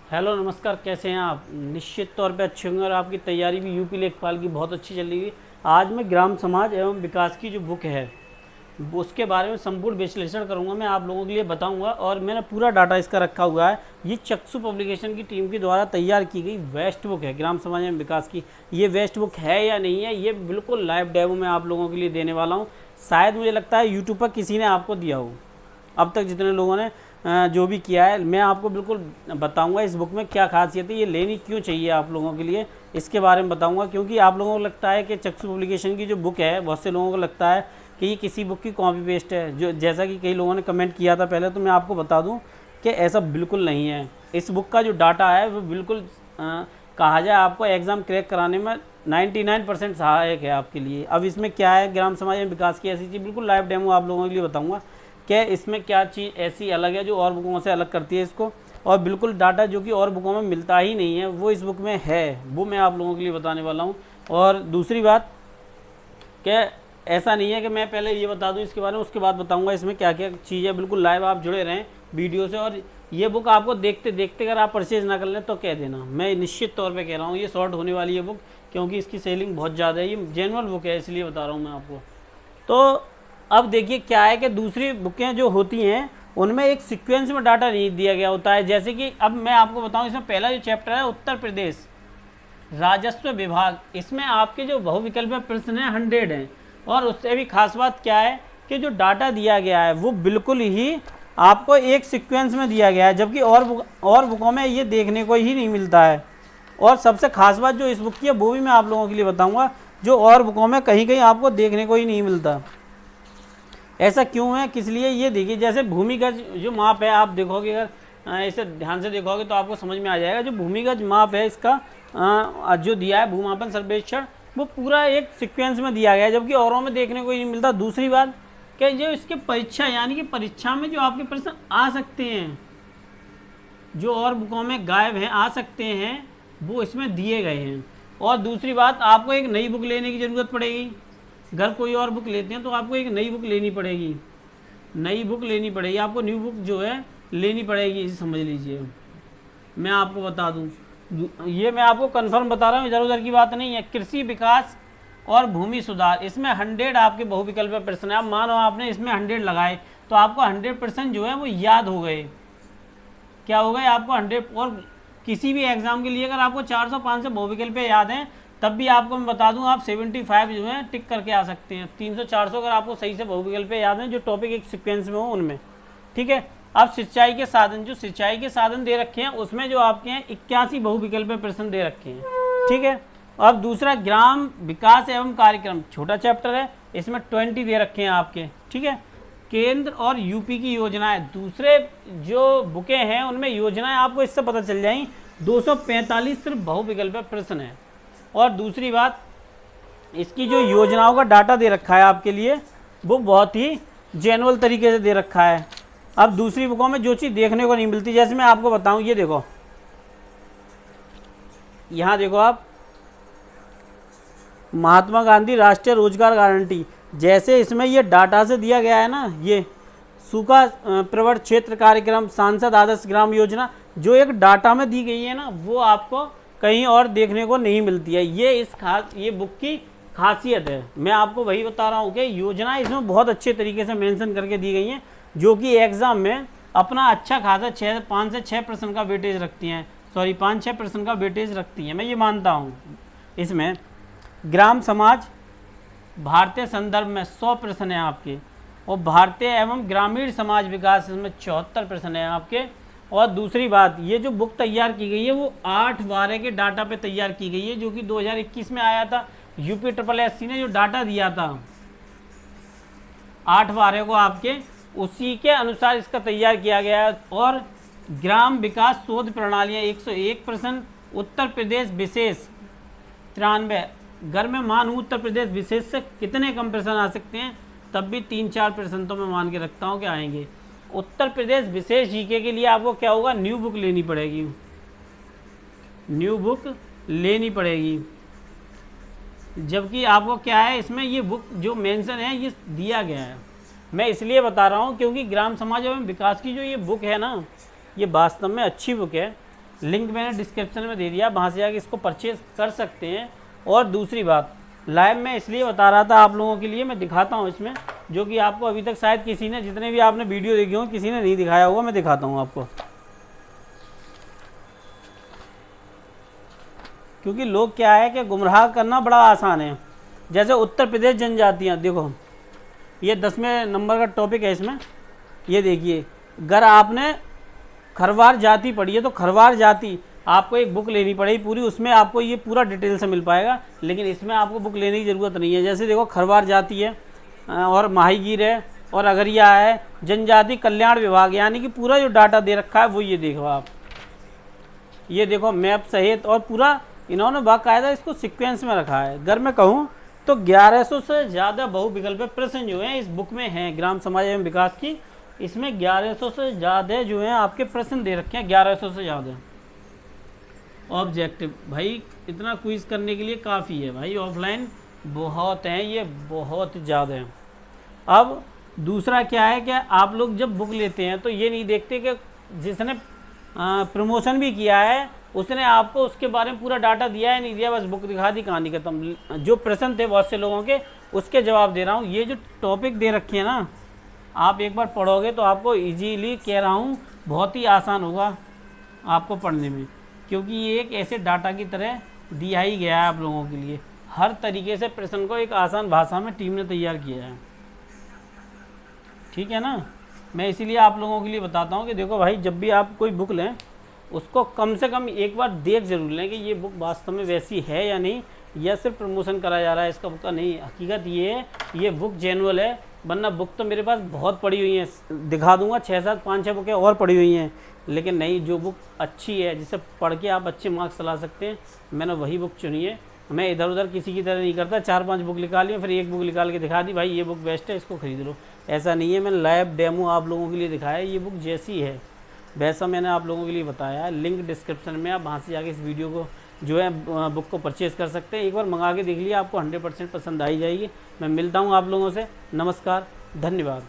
Hello नमस्कार, कैसे हैं आप? निश्चित तौर पे अच्छे होंगे और आपकी तैयारी भी यूपी लेखपाल की बहुत अच्छी चल रही है। आज मैं ग्राम समाज एवं विकास की जो बुक है उसके बारे में संपूर्ण विश्लेषण करूंगा। मैं आप लोगों के लिए बताऊंगा और मैंने पूरा डाटा इसका रखा हुआ है। ये चक्षु पब्लिकेशन की टीम के द्वारा तैयार की गई वेस्ट बुक है ग्राम समाज एवं विकास की। ये वेस्ट बुक है या नहीं है, ये बिल्कुल लाइव डेमो मैं आप लोगों के लिए देने वाला हूँ। शायद मुझे लगता है यूट्यूब पर किसी ने आपको दिया हो। अब तक जितने लोगों ने जो भी किया है, मैं आपको बिल्कुल बताऊंगा इस बुक में क्या खासियत है, ये लेनी क्यों चाहिए आप लोगों के लिए, इसके बारे में बताऊंगा। क्योंकि आप लोगों को लगता है कि चक्षु पब्लिकेशन की जो बुक है, बहुत से लोगों को लगता है कि ये किसी बुक की कॉपी पेस्ट है, जो जैसा कि कई लोगों ने कमेंट किया था पहले। तो मैं आपको बता दूं कि ऐसा बिल्कुल नहीं है। इस बुक का जो डाटा है वो बिल्कुल कहा जाए आपको एग्ज़ाम क्रैक कराने में 99% सहायक है आपके लिए। अब इसमें क्या है, ग्राम समाज एवं विकास की ऐसी चीज़ बिल्कुल लाइव डेमो आप लोगों के लिए बताऊँगा कि इसमें क्या चीज़ ऐसी अलग है जो और बुकों से अलग करती है इसको। और बिल्कुल डाटा जो कि और बुकों में मिलता ही नहीं है वो इस बुक में है, वो मैं आप लोगों के लिए बताने वाला हूँ। और दूसरी बात कि ऐसा नहीं है कि मैं पहले ये बता दूं इसके बारे में, उसके बाद बताऊंगा इसमें क्या क्या चीज़ है। बिल्कुल लाइव आप जुड़े रहें वीडियो से। और ये बुक आपको देखते देखते अगर आप परचेज ना कर लें तो कह देना, मैं निश्चित तौर पे कह रहा हूँ ये शॉर्ट होने वाली है बुक, क्योंकि इसकी सेलिंग बहुत ज़्यादा है। ये जेन्युइन बुक है, इसलिए बता रहा हूँ मैं आपको। तो अब देखिए क्या है कि दूसरी बुकें जो होती हैं उनमें एक सीक्वेंस में डाटा नहीं दिया गया होता है। जैसे कि अब मैं आपको बताऊं, इसमें पहला जो चैप्टर है उत्तर प्रदेश राजस्व विभाग, इसमें आपके जो बहुविकल्पीय प्रश्न हैं 100 हैं। और उससे भी खास बात क्या है कि जो डाटा दिया गया है वो बिल्कुल ही आपको एक सीक्वेंस में दिया गया है, जबकि और बुकों में ये देखने को ही नहीं मिलता है। और सबसे खास बात जो इस बुक की है वो भी मैं आप लोगों के लिए बताऊंगा, जो और बुकों में कहीं कहीं आपको देखने को ही नहीं मिलता। ऐसा क्यों है, किस लिए, ये देखिए। जैसे भूमिगत जो माप है, आप देखोगे अगर इसे ध्यान से देखोगे तो आपको समझ में आ जाएगा। जो भूमिगत माप है इसका जो दिया है भूमापन सर्वेक्षण, वो पूरा एक सीक्वेंस में दिया गया है, जबकि औरों में देखने को ही नहीं मिलता। दूसरी बात कि जो इसके परीक्षा यानी कि परीक्षा में जो आपके प्रश्न आ सकते हैं, जो और बुकों में गायब हैं आ सकते हैं, वो इसमें दिए गए हैं। और दूसरी बात, आपको एक नई बुक लेने की ज़रूरत पड़ेगी। घर कोई और बुक लेते हैं तो आपको एक नई बुक लेनी पड़ेगी, नई बुक लेनी पड़ेगी आपको, न्यू बुक जो है लेनी पड़ेगी, इसे समझ लीजिए। मैं आपको बता दूं, ये मैं आपको कंफर्म बता रहा हूँ, इधर उधर की बात नहीं है। कृषि विकास और भूमि सुधार, इसमें 100 आपके बहुविकल्पीय प्रश्न है। अब मानो आपने इसमें 100 लगाए तो आपको 100% जो है वो याद हो गए। क्या हो गए आपको 100। और किसी भी एग्जाम के लिए अगर आपको 405 से बहुविकल्पीय याद हैं, तब भी आपको मैं बता दूं आप 75 जो है टिक करके आ सकते हैं। 300-400 अगर आपको सही से बहुविकल्पीय याद हैं, जो टॉपिक एक सीक्वेंस में हो उनमें, ठीक है। अब सिंचाई के साधन, जो सिंचाई के साधन दे रखे हैं उसमें जो आपके हैं 81 बहुविकल्पीय प्रश्न दे रखे हैं, ठीक है। अब दूसरा ग्राम विकास एवं कार्यक्रम, छोटा चैप्टर है, इसमें 20 दे रखे हैं आपके, ठीक है। केंद्र और यूपी की योजनाएं, दूसरे जो बुकें हैं उनमें योजनाएं आपको इससे पता चल जाएंगी। 245 सिर्फ बहुविकल्पीय प्रश्न है। और दूसरी बात, इसकी जो योजनाओं का डाटा दे रखा है आपके लिए वो बहुत ही जेन्युइन तरीके से दे रखा है। अब दूसरी बुकों में जो चीज़ देखने को नहीं मिलती, जैसे मैं आपको बताऊं, ये देखो, यहाँ देखो आप, महात्मा गांधी राष्ट्रीय रोजगार गारंटी, जैसे इसमें ये डाटा से दिया गया है ना, ये सूखा प्रवृत्त क्षेत्र कार्यक्रम, सांसद आदर्श ग्राम योजना, जो एक डाटा में दी गई है ना, वो आपको कहीं और देखने को नहीं मिलती है। ये बुक की खासियत है। मैं आपको वही बता रहा हूँ कि योजनाएं इसमें बहुत अच्छे तरीके से मेंशन करके दी गई हैं, जो कि एग्ज़ाम में अपना अच्छा खासा 5 से 6 प्रश्न का वेटेज रखती हैं, 5-6 प्रश्न का वेटेज रखती हैं, मैं ये मानता हूँ। इसमें ग्राम समाज भारतीय संदर्भ में 100 प्रश्न हैं आपके, और भारतीय एवं ग्रामीण समाज विकास इसमें 74 प्रश्न हैं आपके। और दूसरी बात, ये जो बुक तैयार की गई है वो 8/12 के डाटा पे तैयार की गई है, जो कि 2021 में आया था। यूपी SSSC ने जो डाटा दिया था 8/12 को आपके, उसी के अनुसार इसका तैयार किया गया है। और ग्राम विकास शोध प्रणालियाँ 101 प्रश्न, उत्तर प्रदेश विशेष 93। घर में मान उत्तर प्रदेश विशेष से कितने कम प्रश्न आ सकते हैं, तब भी 3-4 प्रश्न तो मैं मान के रखता हूँ कि आएंगे। उत्तर प्रदेश विशेष जीके के लिए आपको क्या होगा, न्यू बुक लेनी पड़ेगी, न्यू बुक लेनी पड़ेगी। जबकि आपको क्या है, इसमें ये बुक जो मेंशन है ये दिया गया है। मैं इसलिए बता रहा हूँ क्योंकि ग्राम समाज एवं विकास की जो ये बुक है ना, ये वास्तव में अच्छी बुक है। लिंक मैंने डिस्क्रिप्शन में दे दिया, वहाँ से जाके इसको परचेज़ कर सकते हैं। और दूसरी बात, लाइव में इसलिए बता रहा था आप लोगों के लिए, मैं दिखाता हूँ इसमें, जो कि आपको अभी तक शायद किसी ने, जितने भी आपने वीडियो देखे हो, किसी ने नहीं दिखाया होगा। मैं दिखाता हूँ आपको, क्योंकि लोग क्या है कि गुमराह करना बड़ा आसान है। जैसे उत्तर प्रदेश जनजातियाँ, देखो ये 10वें नंबर का टॉपिक है इसमें। ये देखिए, अगर आपने खरवार जाति पढ़ी है तो खरवार जाति आपको एक बुक लेनी पड़ेगी पूरी, उसमें आपको ये पूरा डिटेल से मिल पाएगा। लेकिन इसमें आपको बुक लेने की ज़रूरत नहीं है। जैसे देखो, खरवार जाति है और माहीगीर है और अगरिया है, जनजाति कल्याण विभाग, यानी कि पूरा जो डाटा दे रखा है वो ये देखो आप, ये देखो मैप सहित, और पूरा इन्होंने बाकायदा इसको सीक्वेंस में रखा है। अगर मैं कहूँ तो 1100 से ज़्यादा बहुविकल्प प्रश्न जो हैं इस बुक में हैं, ग्राम समाज एवं विकास की। इसमें 1100 से ज़्यादा जो हैं आपके प्रश्न दे रखे हैं, 1100 से ज़्यादा ऑब्जेक्टिव। भाई इतना क्विज करने के लिए काफ़ी है भाई, ऑफलाइन बहुत हैं, ये बहुत ज़्यादा हैं। अब दूसरा क्या है कि आप लोग जब बुक लेते हैं तो ये नहीं देखते कि जिसने प्रमोशन भी किया है उसने आपको उसके बारे में पूरा डाटा दिया है नहीं दिया, बस बुक दिखा दी, कहानी खत्म। जो प्रश्न थे बहुत से लोगों के, उसके जवाब दे रहा हूँ। ये जो टॉपिक दे रखे हैं ना, आप एक बार पढ़ोगे तो आपको इजीली, कह रहा हूँ, बहुत ही आसान होगा आपको पढ़ने में, क्योंकि ये एक ऐसे डाटा की तरह दिया ही गया है आप लोगों के लिए। हर तरीके से प्रश्न को एक आसान भाषा में टीम ने तैयार किया है, ठीक है ना। मैं इसीलिए आप लोगों के लिए बताता हूँ कि देखो भाई, जब भी आप कोई बुक लें उसको कम से कम एक बार देख जरूर लें कि ये बुक वास्तव में वैसी है या नहीं, या सिर्फ प्रमोशन करा जा रहा है इसका बुक का। नहीं, हकीकत ये है, ये बुक जेन्युइन है। वरना बुक तो मेरे पास बहुत पड़ी हुई हैं, दिखा दूंगा 6-7 5-6 बुकें और पड़ी हुई हैं, लेकिन नहीं, जो बुक अच्छी है जिसे पढ़ के आप अच्छे मार्क्स ला सकते हैं, मैंने वही बुक चुनी है। मैं इधर उधर किसी की तरह नहीं करता, 4-5 बुक निकाल लिया, फिर एक बुक निकाल के दिखा दी, भाई ये बुक बेस्ट है, इसको खरीद लो। ऐसा नहीं है, मैंने लाइव डेमो आप लोगों के लिए दिखाया है। ये बुक जैसी है वैसा मैंने आप लोगों के लिए बताया है। लिंक डिस्क्रिप्शन में, आप वहाँ से जाके इस वीडियो को जो है बुक को परचेज़ कर सकते हैं। एक बार मंगा के देख लिया, आपको 100% पसंद आई जाएगी। मैं मिलता हूँ आप लोगों से। नमस्कार, धन्यवाद।